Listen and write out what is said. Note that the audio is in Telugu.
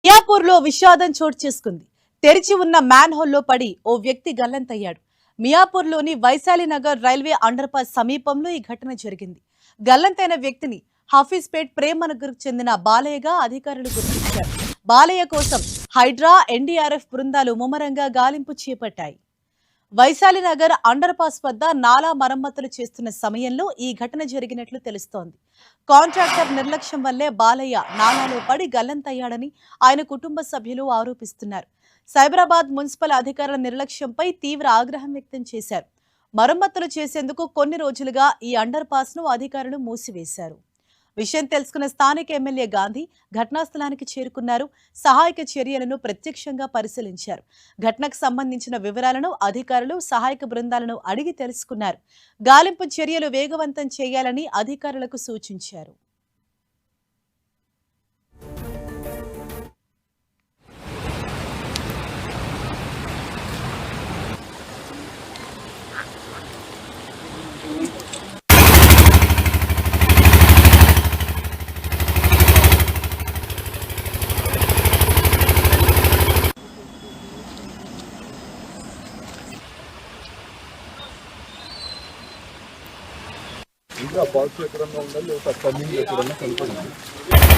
మియాపూర్లో విషాదం చోటు చేసుకుంది. తెరిచి ఉన్న మ్యాన్ హోల్లో పడి ఓ వ్యక్తి గల్లంతయ్యాడు. మియాపూర్లోని Vaishali Nagar railway underpass సమీపంలో ఈ ఘటన జరిగింది. గల్లంతైన వ్యక్తిని హఫీజ్పేట్ ప్రేమనగర్కు చెందిన బాలయ్యగా అధికారులు గుర్తించారు. బాలయ్య కోసం హైడ్రా, ఎన్డీఆర్ఎఫ్ బృందాలు ముమ్మరంగా గాలింపు చేపట్టాయి. వైశాలి నగర్ అండర్ పాస్ వద్ద నాలా మరమ్మతులు చేస్తున్న సమయంలో ఈ ఘటన జరిగినట్లు తెలుస్తోంది. కాంట్రాక్టర్ నిర్లక్ష్యం వల్లే బాలయ్య నాలాలో పడి గల్లంతయ్యాడని ఆయన కుటుంబ సభ్యులు ఆరోపిస్తున్నారు. సైబరాబాద్ మున్సిపల్ అధికారుల నిర్లక్ష్యంపై తీవ్ర ఆగ్రహం వ్యక్తం చేశారు. మరమ్మతులు చేసేందుకు కొన్ని రోజులుగా ఈ అండర్ పాస్ ను అధికారులు మూసివేశారు. విషయం తెలుసుకున్న స్థానిక ఎమ్మెల్యే గాంధీ ఘటనా స్థలానికి చేరుకున్నారు. సహాయక చర్యలను ప్రత్యక్షంగా పరిశీలించారు. ఘటనకు సంబంధించిన వివరాలను అధికారులు సహాయక బృందాలను అడిగి తెలుసుకున్నారు. గాలింపు చర్యలు వేగవంతం చేయాలని అధికారులకు సూచించారు. ఇంకా బాక్స్ ఎక్కడన్నా ఉండాలి, కమింగ్ ఎక్కడన్నా కనపడింది.